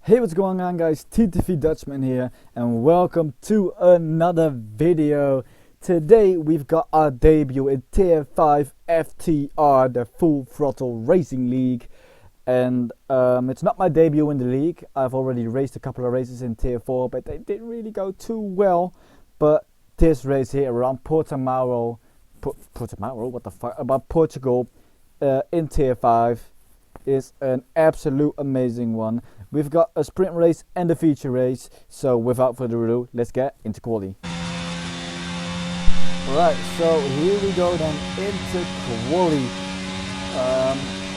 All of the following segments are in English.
Hey, what's going on, guys? TTV Dutchman here, and welcome to another video. Today we've got our debut in Tier 5 FTR, the Full Throttle Racing League. And it's not my debut in the league. I've already raced a couple of races in Tier 4, but they didn't really go too well. But this race here around Portimao, what the fuck, about Portugal in Tier 5 is an absolute amazing one. We've got a sprint race and a feature race, so without further ado, let's get into quali. Right, so here we go then into quali.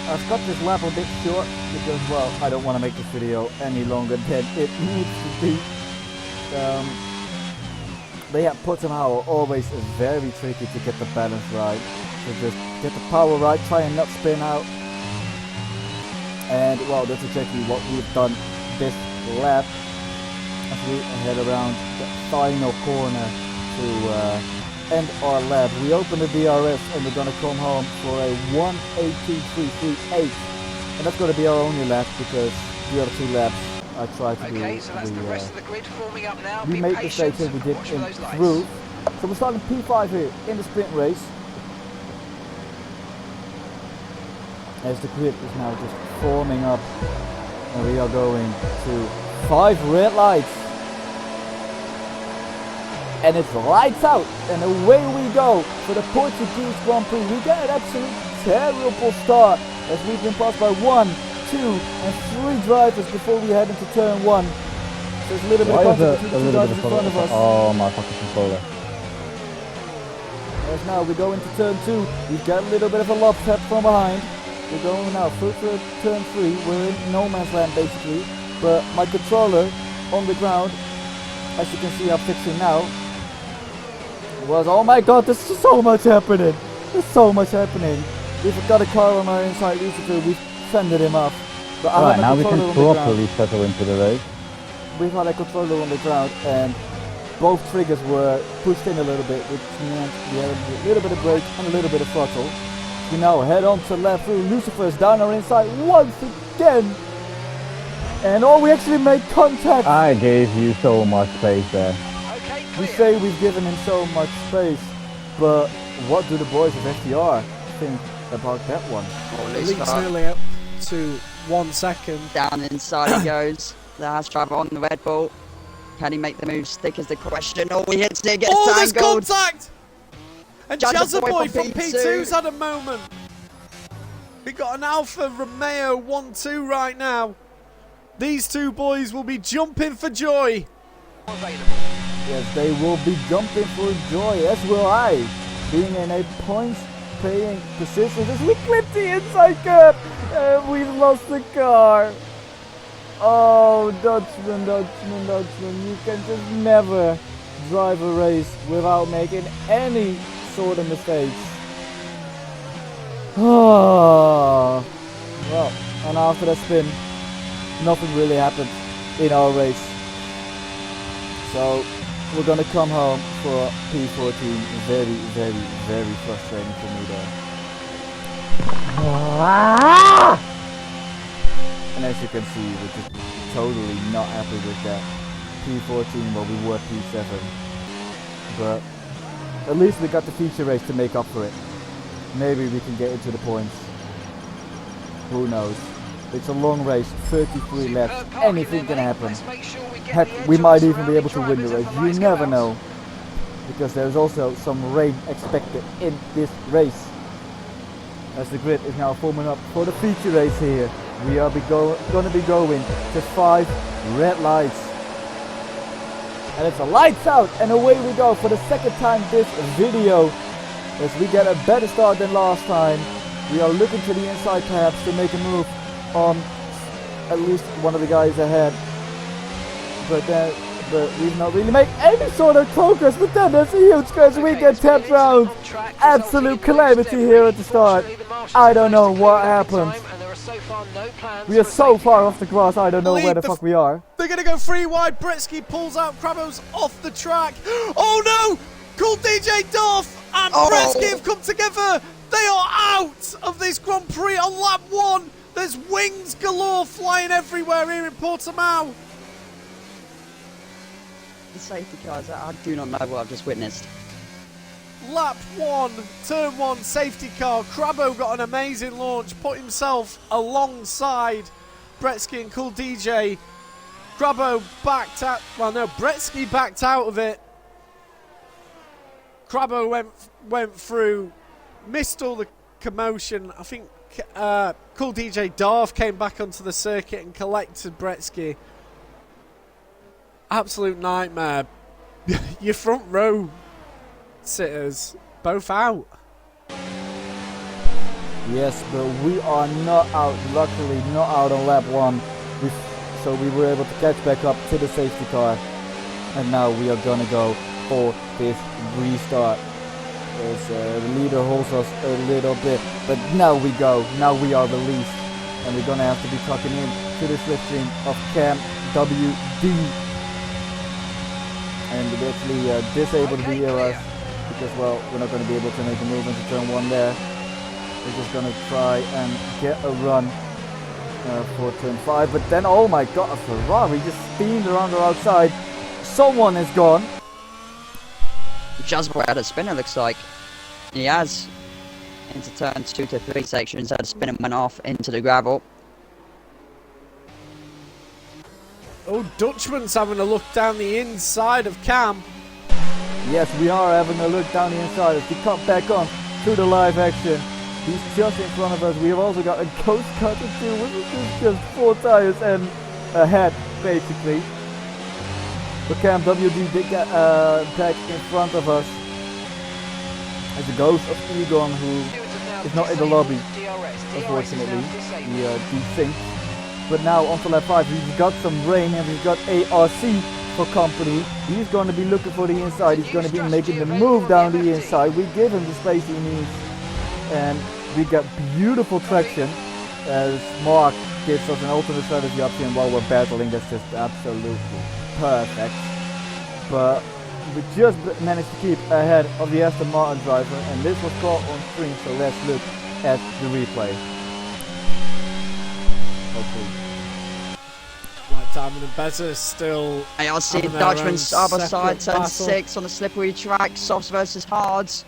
I've cut this lap a bit short because, well, I don't want to make this video any longer than it needs to be. But yeah, Portimao always is very tricky to get the balance right. So just get the power right, try and not spin out. And well, that's exactly what we've done this lap as we head around the final corner to end our lap. We open the DRS and we're gonna come home for a 1:18.338, and that's gonna be our only lap because the other two laps I tried to do. So that's the rest of the grid forming up now. We made mistakes that we did improve. So we're starting P5 here in the sprint race. As the grid is now just forming up, and we are going to 5 red lights, and it's lights out, and away we go for the Portuguese Grand Prix. We get an absolute terrible start as we've been passed by 1, 2 and 3 drivers before we head into turn 1. So there's a little bit of contact between the two drivers in front of us. Oh my fucking controller. As now we go into turn 2, we've got a little bit of a lob tap from behind. We're going now through turn 3, we're in no man's land basically, but my controller on the ground, as you can see I'm fixing now, was, oh my god, there's so much happening, there's so much happening. We've got a car on our inside Lucifer, we've fended him off. But right, now we can properly settle into the race. We've had a controller on the ground and both triggers were pushed in a little bit, which meant we had a little bit of brake and a little bit of throttle. We now head on to left through. Lucifer's down our inside once again. And oh, we actually made contact. I gave you so much space there. Okay, we say we've given him so much space, but what do the boys of FTR think about that one? Leaks nearly up to 1 second. Down inside he goes. The house driver on the Red Bull. Can he make the move stick is the question. Oh, he hits it, gets there's tangled. contact! And Jazzaboy from P2's had a moment. We got an Alfa Romeo 1-2 right now. These two boys will be jumping for joy. Yes, they will be jumping for joy, as will I. Being in a points paying position as we clip the inside curb and we lost the car. Oh, Dutchman, you can just never drive a race without making any sort of mistakes. Well, and after that spin, nothing really happened in our race. So we're gonna come home for P14. Very frustrating for me there. And as you can see, we're just totally not happy with that. P14, well, we were P7, but at least we got the feature race to make up for it. Maybe we can get into the points. Who knows? It's a long race, 33 laps. Anything can happen. Heck, we might even be able to win the race. You never know. Because there's also some rain expected in this race. As the grid is now forming up for the feature race here. We are going to be going to 5 red lights. And it's a lights out, and away we go for the second time this video. As we get a better start than last time. We are looking to the inside perhaps to make a move on at least one of the guys ahead. But we've not really made any sort of progress. But then there's a huge crash. We get tapped round. Absolute calamity here at the start. I don't know what happened. We are so far off the grass, I don't know where the fuck we are. They're going to go 3 wide. Bretsky pulls out Krabos off the track. Oh no! Call DJ Dolph and Bretsky have come together. They are out of this Grand Prix on lap 1. There's wings galore flying everywhere here in Portimao. The safety cars, I do not know what I've just witnessed. Lap 1, turn 1, safety car. Crabbo got an amazing launch, put himself alongside Bretsky and Cool DJ. Crabbo backed out, well no, Bretsky backed out of it. Crabbo went through, missed all the commotion. I think Cool DJ Darth came back onto the circuit and collected Bretsky. Absolute nightmare. Your front row sitters both out. Yes, but we are not out, luckily not out on lap 1. So we were able to catch back up to the safety car. And now we are gonna go for this restart. As the leader holds us a little bit, but now we go, now we are released. And we're gonna have to be tucking in to the slipstream of Cam WD. And we actually disabled the ERS because, well, we're not going to be able to make a move into turn 1 there. We're just going to try and get a run for turn 5. But then, oh my god, a Ferrari just steamed around the outside. Someone is gone. Just had a spinner, looks like. He has. Into turn 2 to 3 sections, had a spin and went off into the gravel. Oh, Dutchman's having a look down the inside of Cam. Yes, we are having a look down the inside as we come back on to the live action. He's just in front of us. We have also got a ghost cut to do, which is just 4 tires and a head, basically. But Cam WD did get back in front of us. As a ghost of Egon, who is not in the lobby, unfortunately. He desynced. But now onto lap 5, he's got some rain and he's got ARC for company. He's going to be looking for the inside. He's going to be making the move down the inside. We give him the space he needs. And we got beautiful traction as Mark gives us an alternate strategy option while we're battling. That's just absolutely perfect. But we just managed to keep ahead of the Aston Martin driver. And this was caught on screen, so let's look at the replay. Hopefully. Like Diamond and Bezza still. ARC Dutchman's other side, turn 6 on the slippery track, softs versus hards.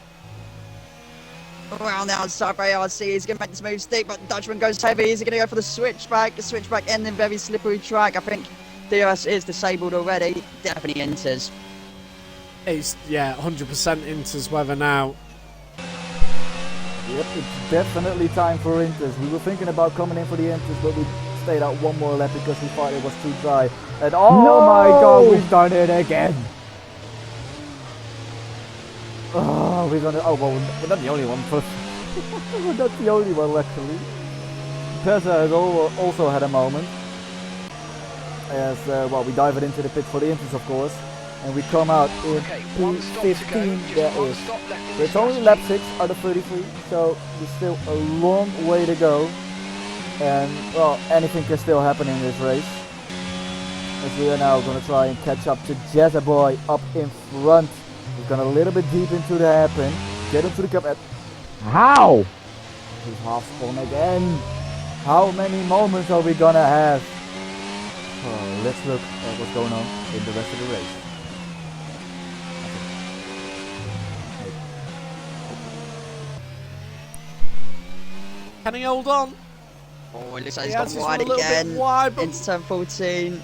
Around the outside for ARC, he's going to make this move stick, but Dutchman goes heavy. Is he going to go for the switchback? The switchback ending very slippery track. I think DRS is disabled already. Definitely enters. It's, yeah, 100% enters weather now. Yep, it's definitely time for inters. We were thinking about coming in for the inters, but we stayed out one more lap because we thought it was too dry. And oh no! My god, we've done it again! Oh, we're gonna. Oh, well, we're not the only one. We're not the only one, actually. Pezza has also had a moment. As, well, we dive it into the pit for the inters, of course. And we come out in P15, that is. But it's only lap 6 out of 33, so there's still a long way to go. And, well, anything can still happen in this race. As we are now going to try and catch up to Jazza Boy up in front. We've gone a little bit deep into the hairpin. Get into the cup at... How? He's half spawn again. How many moments are we going to have? Oh, let's look at what's going on in the rest of the race. Can he hold on? Oh, it looks like He he's has gone just wide run a little again. bit wide, but Into turn 14.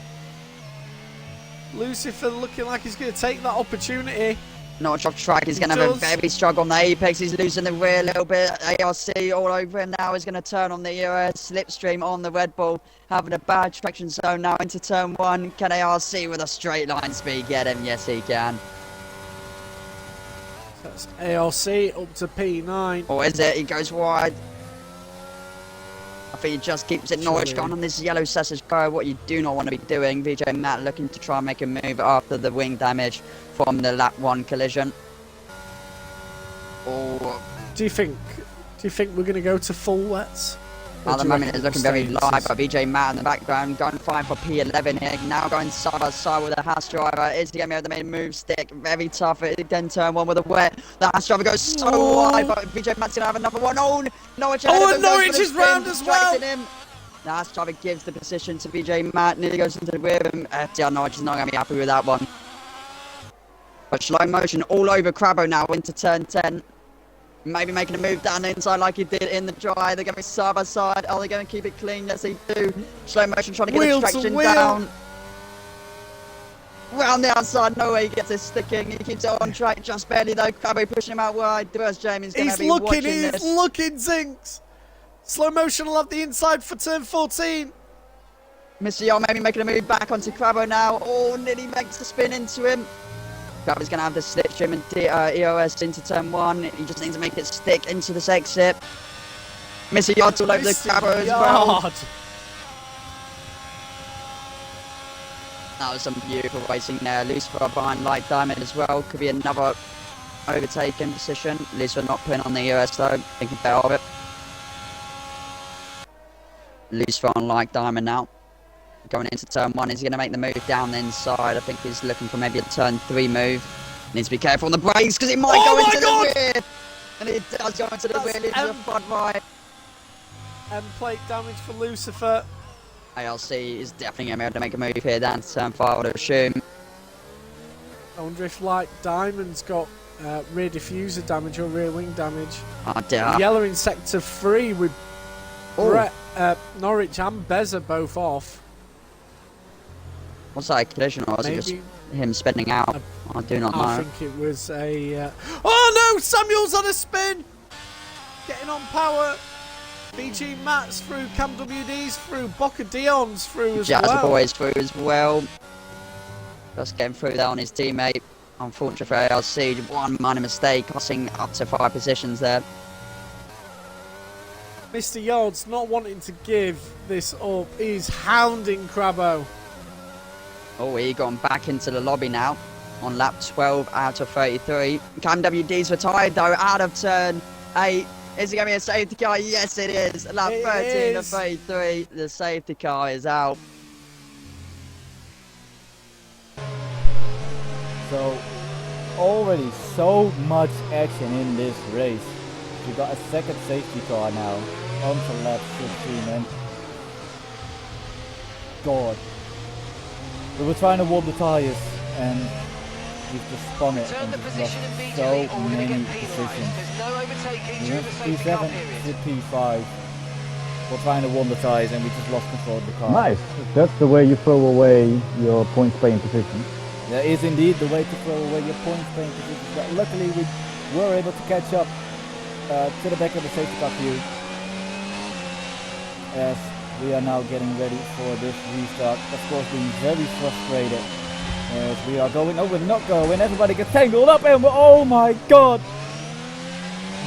Lucifer looking like he's going to take that opportunity. Notch off track, he's going to have a very struggle on the apex. He's losing the rear a little bit. ARC all over him now. He's going to turn on the slipstream on the Red Bull. Having a bad traction zone now into turn 1. Can ARC with a straight line speed get him? Yes, he can. That's ARC up to P9. Or is it? He goes wide. I think he just keeps it Norwich going on this yellow sausage car. What you do not want to be doing. VJ Matt looking to try and make a move after the wing damage from the lap 1 collision. Or do you think we're going to go to full wets? At the moment it's looking very live, but VJ Matt in the background going fine for P11 here. Now going side by side with the Haas driver. Is he going to be able to make a move stick? Very tough. Then turn 1 with a wet. The Haas driver goes so wide, but VJ Matt's going to have another one. Oh, Norwich and Norwich is round as well. Him. Last driver gives the position to BJ Matt. Nearly goes into the rear of him. FTR Norwich is not going to be happy with that one. But slow motion all over Crabbo now into turn 10. Maybe making a move down the inside like he did in the dry. They're going to be side by side. Are they going to keep it clean? Yes, they do. Slow motion trying to get Wheel the to traction wheel. down. Round the outside, no way he gets it sticking. He keeps it on track just barely though. Crabbo pushing him out wide. First Jamie's going to be watching this. He's looking, Zinks. Slow motion will have the inside for turn 14. Mr. Young maybe making a move back onto Crabbo now. Oh, nearly makes a spin into him. Crabbo's going to have the slipstream and EOS into turn 1. He just needs to make it stick into this exit. Mr. Yard's all over the Crabbo as well. That was some beautiful racing there. Lucifer behind Light Diamond as well. Could be another overtaken position. Lucifer not putting on the EOS though. Thinking better of it. Lucifer on Light Diamond now. Going into turn 1, is he going to make the move down the inside? I think he's looking for maybe a turn 3 move. Needs to be careful on the brakes because it might go into the rear. And it does go into the rear, leaves the front right. And plate damage for Lucifer. ALC is definitely going to be able to make a move here down to turn 5, I would assume. I wonder if Light Diamond's got rear diffuser damage or rear wing damage. Oh dear. Yellow in sector 3 with Brett, Norwich and Bez are both off. What's that, a collision or was it just him spinning out? I do not know. I think it was a... Oh no! Samuel's on a spin! Getting on power. BG Mats through, Cam WD's through, Boca Dion's through as Jazz well. Boy's through as well. Just getting through there on his teammate. Unfortunately for ALC, one minor mistake, costing up to 5 positions there. Mr. Yard's not wanting to give this up. He's hounding Crabbo. Oh, he gone back into the lobby now on lap 12 out of 33. Cam WD's retired though, out of turn 8. Is it going to be a safety car? Yes, it is. Lap 13 of 33. The safety car is out. So, already so much action in this race. We got a second safety car now onto lap 15 and God. We were trying to warm the tyres and we've just spun it and we've lost so many positions. We went from P7 to P5. We're trying to warm the tyres and we just lost control of the car. Nice. That's the way you throw away your points paying position. That is indeed the way to throw away your points paying positions. But luckily we were able to catch up to the back of the safety car queue. As we are now getting ready for this restart. Of course, being very frustrated as we are going. No, we're not going. Everybody gets tangled up and oh my God!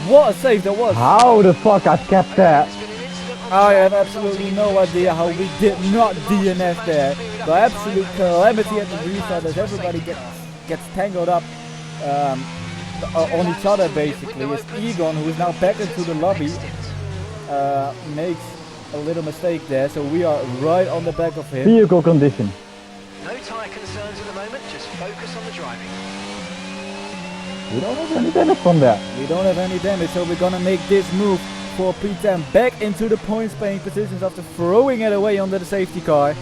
What a save that was! How the fuck I kept that? I have absolutely no idea how we did not DNF there. The absolute calamity at the restart as everybody gets tangled up on each other basically. It's Egon, who is now back into the lobby, makes a little mistake there, so we are right on the back of him. Vehicle condition. No tyre concerns at the moment, just focus on the driving. We don't have any damage from that. We don't have any damage, so we're gonna make this move for P10 back into the points paying positions after throwing it away under the safety car.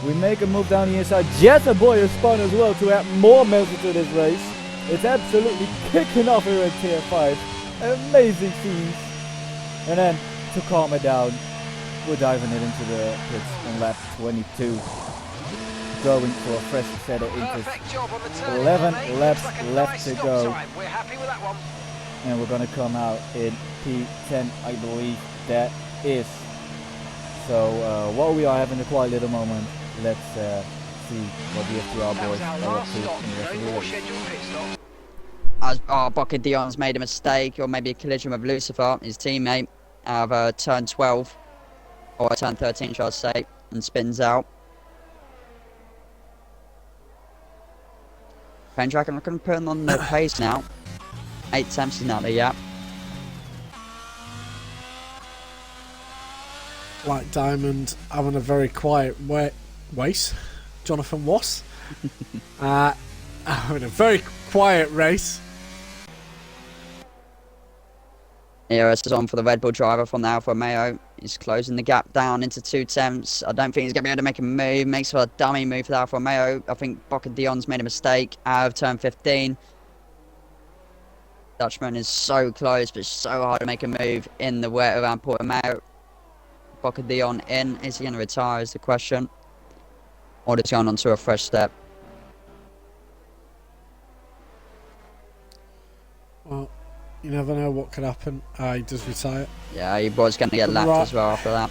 We make a move down the inside. Jazza Boy is spun as well to add more measure to this race. It's absolutely kicking off here at tier 5. Amazing scenes. And then to calm it down, we're diving it into the pits on lap 22. Going for a fresh set of interest. Perfect job on the turn. 11 mate. laps Looks like a left nice to stop go. time. We're happy with that one. And we're gonna come out in P10, I believe that is. So while we are having a quiet little moment, let's see what the FTR That boys was our are up last to stop. in the rest of No the more race. scheduled pit stop. As Boca Dion's made a mistake, or maybe a collision with Lucifer, his teammate, out of turn 12, or turn 13, shall I say, and spins out. Pendragon, I'm going to put him on the pace now. 8 attempts is now the yap. Like Diamond having a very quiet race. Jonathan Wass. Having a very quiet race. EOS is on for the Red Bull driver from the Alfa Romeo. He's closing the gap down into 2/10. I don't think he's going to be able to make a move. Makes for a dummy move for Alfa Romeo. I think Bocadillon's made a mistake out of turn 15. Dutchman is so close, but so hard to make a move in the wet around Portimao. Bocadillon in. Is he going to retire is the question. Or just going onto a fresh step. Well, you never know what could happen. He does retire. Yeah, he was going to get lapped as well after that.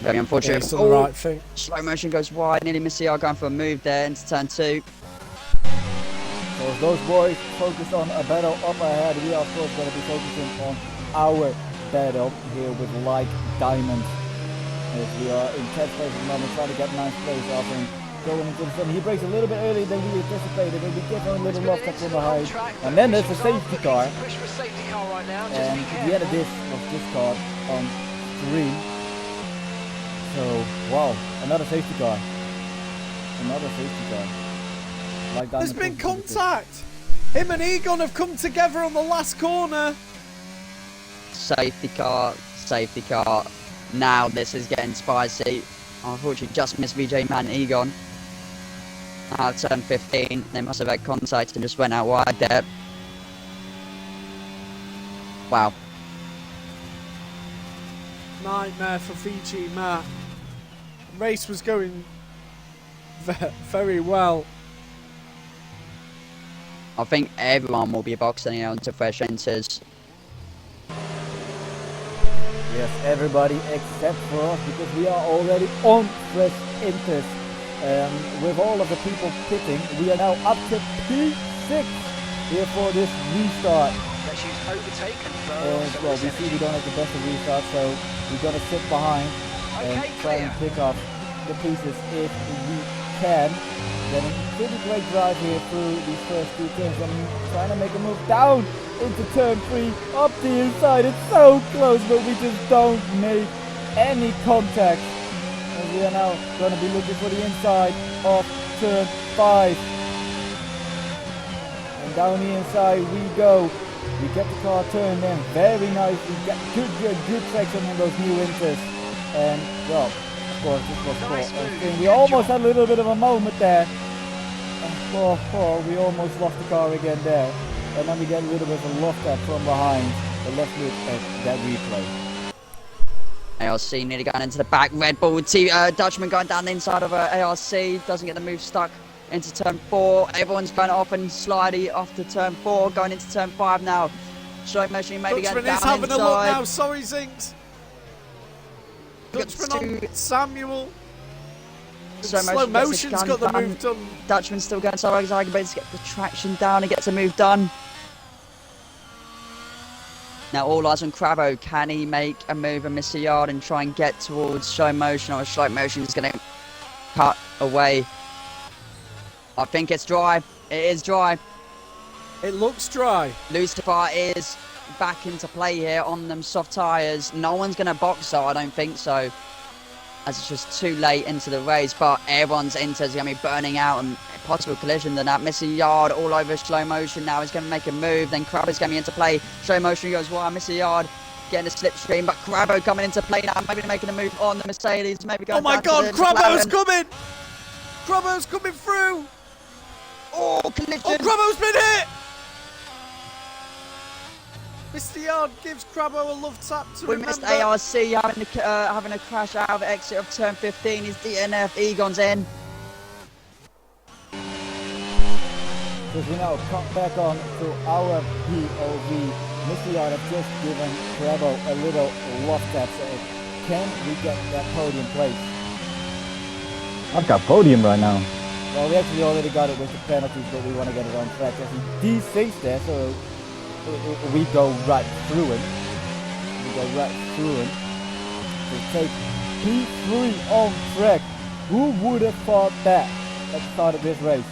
Very unfortunate. He's done the right thing. Slow motion goes wide. Nearly missed the going for a move there into turn 2. So as those boys focus on a battle up ahead, we are of course going to be focusing on our battle here with Like Diamond. As we are in 10th place at the moment, trying to get 9th place off and going into the sun. He breaks a little bit earlier than we anticipated, but we give him a little love touch from behind. And then there's a safety car. And the end of this was this car on screen. So, wow, another safety car. Another safety car. Like There's been contact. Him and Egon have come together on the last corner. Safety car, safety car. Now this is getting spicy. Unfortunately, just missed VJ Man Egon. Turn 15. They must have had contact and just went out wide there. Wow. Nightmare for VG Matt. Race was going very well. I think everyone will be boxing out into fresh enters. Yes, everybody except for us, because we are already on fresh inters. With all of the people pitting, we are now up to P6 here for this restart. And well, we see we don't have the best of restart, so we're going to sit behind and try and pick up the pieces if we can. Getting a pretty great drive here through these first 2 turns. I'm trying to make a move down into turn 3, up the inside. It's so close, but we just don't make any contact. And we are now going to be looking for the inside of turn 5. And down the inside we go. We get the car turned in very nice. We get good traction on those new inters. And well, of course this was cool. We almost had a little bit of a moment there. We almost lost the car again there. And then we get a little bit of a loft tap from behind. But let's look at that replay. ARC nearly going into the back. Red Bull Dutchman going down the inside of ARC. Doesn't get the move, stuck into turn 4. Everyone's going off and slidey off to turn 4. Going into turn 5 now. Slow motion maybe getting down inside. Dutchman is having a look now. Sorry, Zinks. Dutchman on Samuel. Slow motion's got the move done. Dutchman's still going so excited, but to get the traction down and gets a move done. Now all eyes on Cravo. Can he make a move and miss a yard and try and get towards slow motion, or slow motion is going to cut away? I think it's dry. It is dry. It looks dry. Lucifer is back into play here on them soft tyres. No one's going to box though, I don't think so, as it's just too late into the race. But everyone's inters going to be burning out, and a possible collision than that. Missing yard all over slow motion. Now he's going to make a move. Then Crabbo's going to be into play. Slow motion goes wide. Missing yard. Getting a slipstream, but Crabbo coming into play now. Maybe making a move on the Mercedes. Maybe going. Oh my God! Crabbo's coming! Crabbo's coming through! Oh, collision! Oh, Crabbo's been hit! Mr. Yard gives Crabbo a love tap to we remember. Missed ARC having a crash out of exit of turn 15. His DNF. Egon's in. Because we now come back on to our POV. Mr. Yard have just given Crabbo a little love tap. So can we get that podium place? I've got podium right now. Well, we actually already got it with the penalties, but we want to get it on track. He desyncs there, so we go right through him. We go right through him. To take P3 on track. Who would have thought that at the start of this race?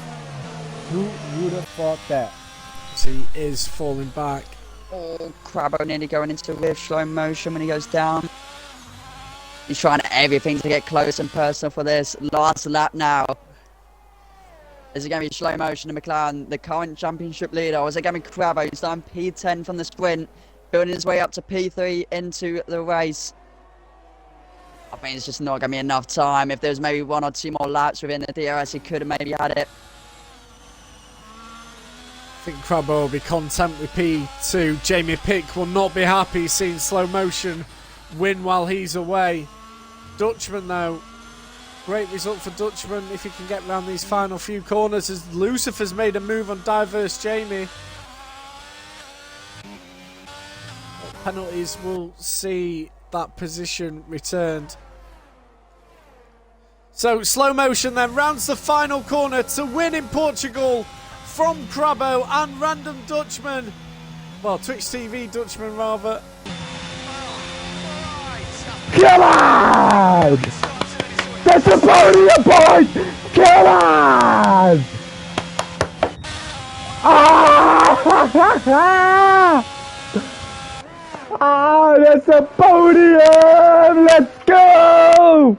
Who would have thought that? He is falling back. Oh, Crabbo nearly going into rear slow motion when he goes down. He's trying everything to get close and personal for this last lap now. Is it going to be slow motion to McLaren, the current championship leader, or is it going to be Crabbo? He's done P10 from the sprint, building his way up to P3 into the race. I think it's just not going to be enough time. If there was maybe 1 or 2 more laps within the DRS, he could have maybe had it. I think Crabbo will be content with P2. Jamie Pick will not be happy seeing Slow Motion win while he's away. Dutchman, though, great result for Dutchman if he can get around these final few corners, as Lucifer's made a move on Diverse Jamie. Penalties will see that position returned. So Slow Motion then rounds the final corner to win in Portugal from Crabbo and Random Dutchman. Well, Twitch TV Dutchman rather. Come on! That's a podium point! Come on! Ah! Ah, that's a podium! Let's go!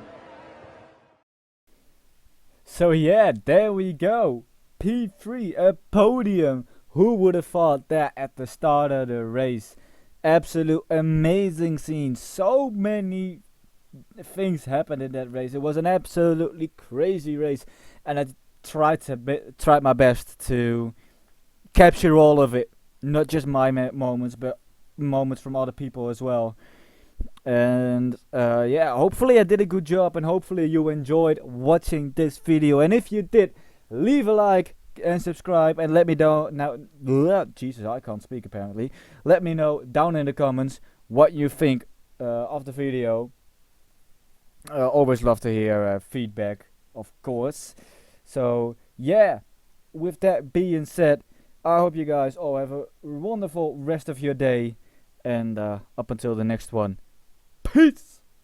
So yeah, there we go. P3, a podium. Who would have thought that at the start of the race? Absolute amazing scene. So many things happened in that race. It was an absolutely crazy race, and I tried my best to capture all of it. Not just my moments, but moments from other people as well. And yeah, hopefully I did a good job, and hopefully you enjoyed watching this video. And if you did, leave a like and subscribe, and let me know now. Jesus, I can't speak apparently. Let me know down in the comments what you think of the video. Always love to hear feedback, of course. So yeah, with that being said, I hope you guys all have a wonderful rest of your day, and up until the next one, peace.